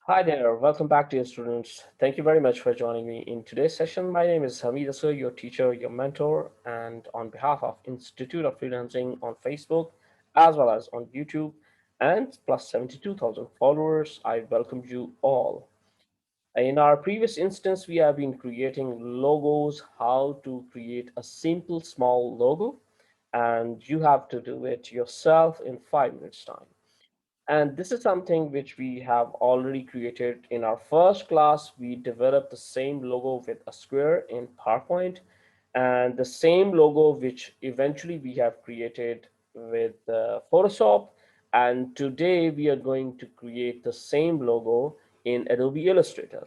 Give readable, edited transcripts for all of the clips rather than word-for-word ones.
Hi there, welcome back, dear students. Thank you very much for joining me in today's session. My name is Hameed, Asghar, your teacher, your mentor, and on behalf of Institute of Freelancing on Facebook, as well as on YouTube, and plus 72,000 followers, I welcome you all. In our previous instance, we have been creating logos, how to create a simple small logo, and you have to do it yourself in 5 minutes time. And this is something which we have already created in our first class. We developed the same logo with a square in PowerPoint and the same logo which eventually we have created with Photoshop. And today we are going to create the same logo in Adobe Illustrator.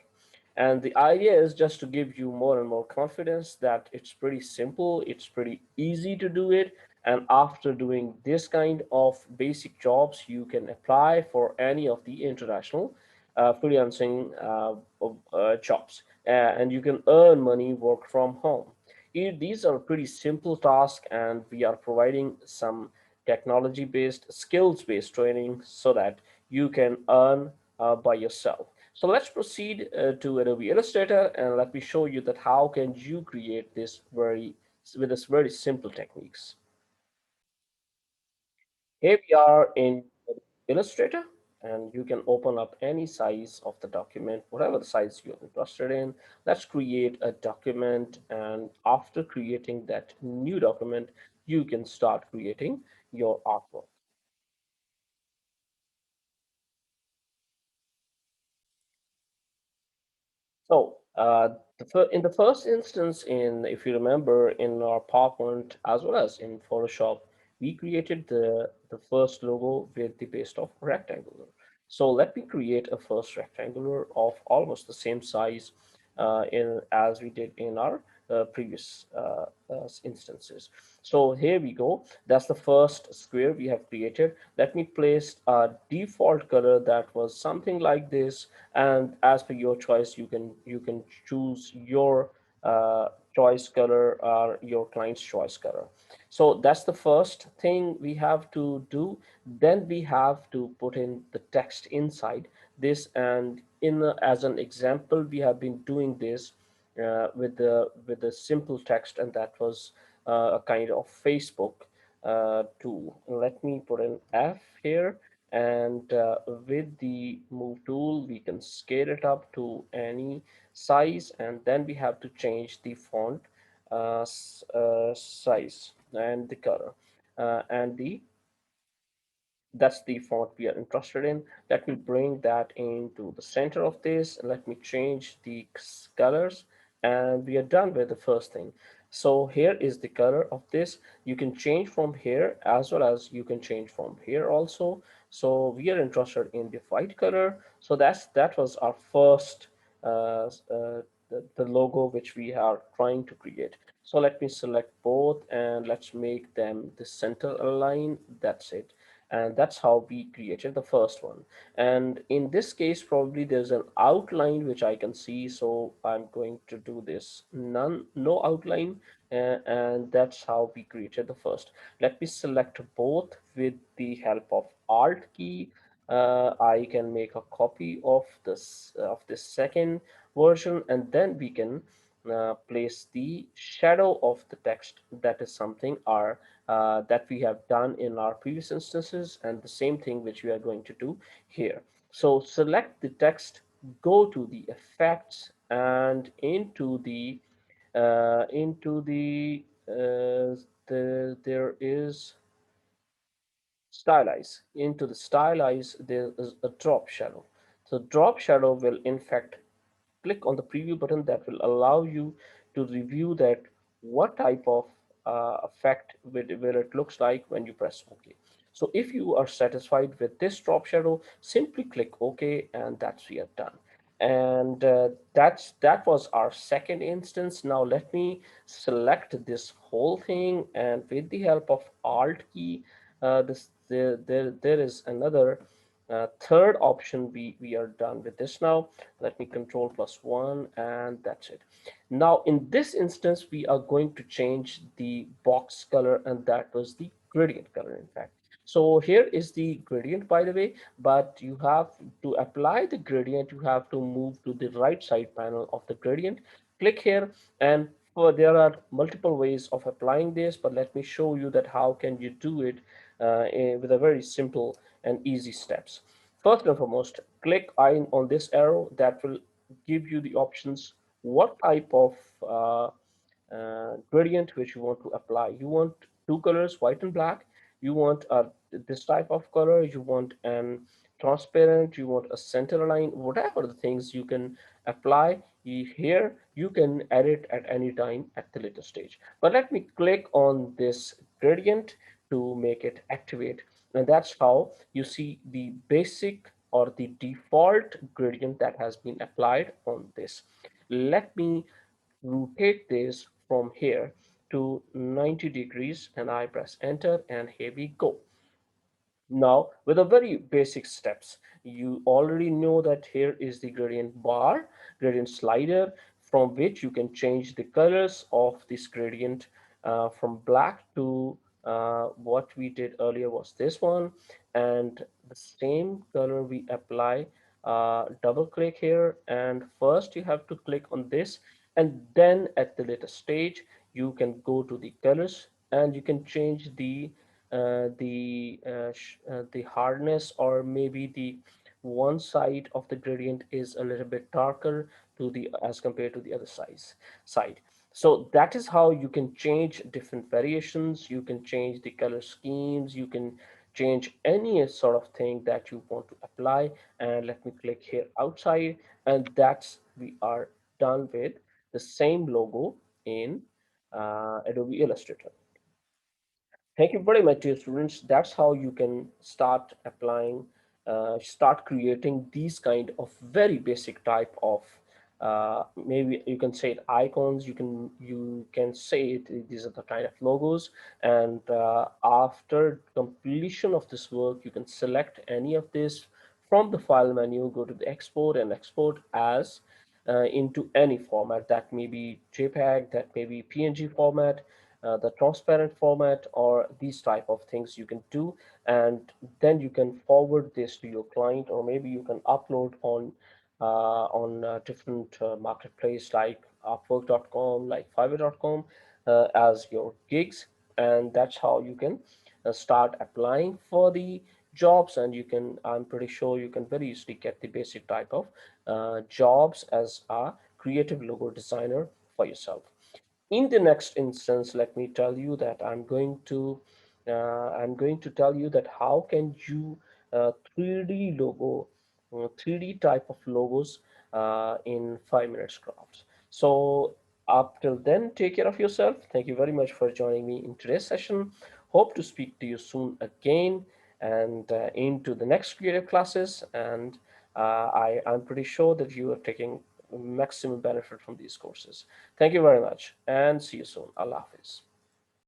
And the idea is just to give you more and more confidence that it's pretty simple, it's pretty easy to do it. And after doing this kind of basic jobs, you can apply for any of the international freelancing jobs. And you can earn money, work from home. These are pretty simple tasks, and we are providing some technology based, skills based training so that you can earn by yourself. So let's proceed to Adobe Illustrator and let me show you that how can you create this very simple techniques. Here we are in Illustrator, and you can open up any size of the document, whatever the size you're interested in. Let's create a document, and after creating that new document, you can start creating your artwork. So, in the first instance, if you remember, in our PowerPoint as well as in Photoshop, we created the first logo with the base of rectangular. So let me create a first rectangular of almost the same size in as we did in our previous instances. So here we go. That's the first square we have created. Let me place a default color that was something like this, and as per your choice, you can choose your uh, choice color or your client's choice color. So that's the first thing we have to do. Then we have to put in the text inside this, and as an example, we have been doing this with the simple text, and that was a kind of Facebook tool. Let me put an F here, and with the move tool we can scale it up to any size, and then we have to change the font size and the color and the that's the font we are interested in. Let me bring that into the center of this. Let me change the colors, and we are done with the first thing. So here is the color of this. You can change from here as well as you can change from here also. So we are interested in the white color. So that was our first the logo which we are trying to create. So let me select both and let's make them the center align. That's it, and that's how we created the first one. And in this case, probably there's an outline which I can see, so I'm going to do this no outline, and that's how we created the first. Let me select both with the help of Alt key. I can make a copy of this second version, and then we can place the shadow of the text. That is something our that we have done in our previous instances, and the same thing which we are going to do here. So select the text, go to the effects, and there is stylize. Into the stylize, there is a drop shadow. So drop shadow will in fact click on the preview button. That will allow you to review that what type of effect where it looks like when you press OK. So if you are satisfied with this drop shadow, simply click OK, and that's we are done. And that was our second instance. Now let me select this whole thing, and with the help of Alt key, there is another third option. We are done with this now. Let me control plus one, and that's it. Now in this instance we are going to change the box color, and that was the gradient color in fact. So here is the gradient, by the way, but you have to apply the gradient. You have to move to the right side panel of the gradient. Click here, and there are multiple ways of applying this, but let me show you that how can you do it with a very simple and easy steps. First and foremost, click on this arrow that will give you the options what type of gradient which you want to apply. You want two colors, white and black. You want this type of color. You want an transparent. You want a center line. Whatever the things you can apply here, you can edit at any time at the later stage. But let me click on this gradient to make it activate, and that's how you see the basic or the default gradient that has been applied on this. Let me rotate this from here to 90 degrees, and I press enter, and here we go. Now, with a very basic steps, you already know that here is the gradient bar, gradient slider, from which you can change the colors of this gradient from black to what we did earlier was this one, and the same color we apply. Double click here, and first you have to click on this, and then at the later stage, you can go to the colors and you can change the hardness, or maybe the one side of the gradient is a little bit darker to the as compared to the other side. So that is how you can change different variations. You can change the color schemes. You can change any sort of thing that you want to apply. And let me click here outside, and that's we are done with the same logo in Adobe Illustrator. Thank you very much, dear students. That's how you can start applying, start creating these kind of very basic type of maybe you can say it icons. You can say it, these are the kind of logos. And after completion of this work, you can select any of this from the file menu, go to the export and export as into any format. That may be JPEG, that may be PNG format, the transparent format, or these type of things you can do. And then you can forward this to your client, or maybe you can upload on different marketplace like upwork.com, like fiverr.com, as your gigs. And that's how you can start applying for the jobs. And you can, I'm pretty sure you can very easily get the basic type of jobs as a creative logo designer for yourself. In the next instance, let me tell you that I'm going to tell you that how can you 3D logo, 3D type of logos in 5 minutes crafts. So up till then, take care of yourself. Thank you very much for joining me in today's session. Hope to speak to you soon again, and into the next creative classes. And I'm pretty sure that you are taking maximum benefit from these courses. Thank you very much, and see you soon. Allah Hafiz.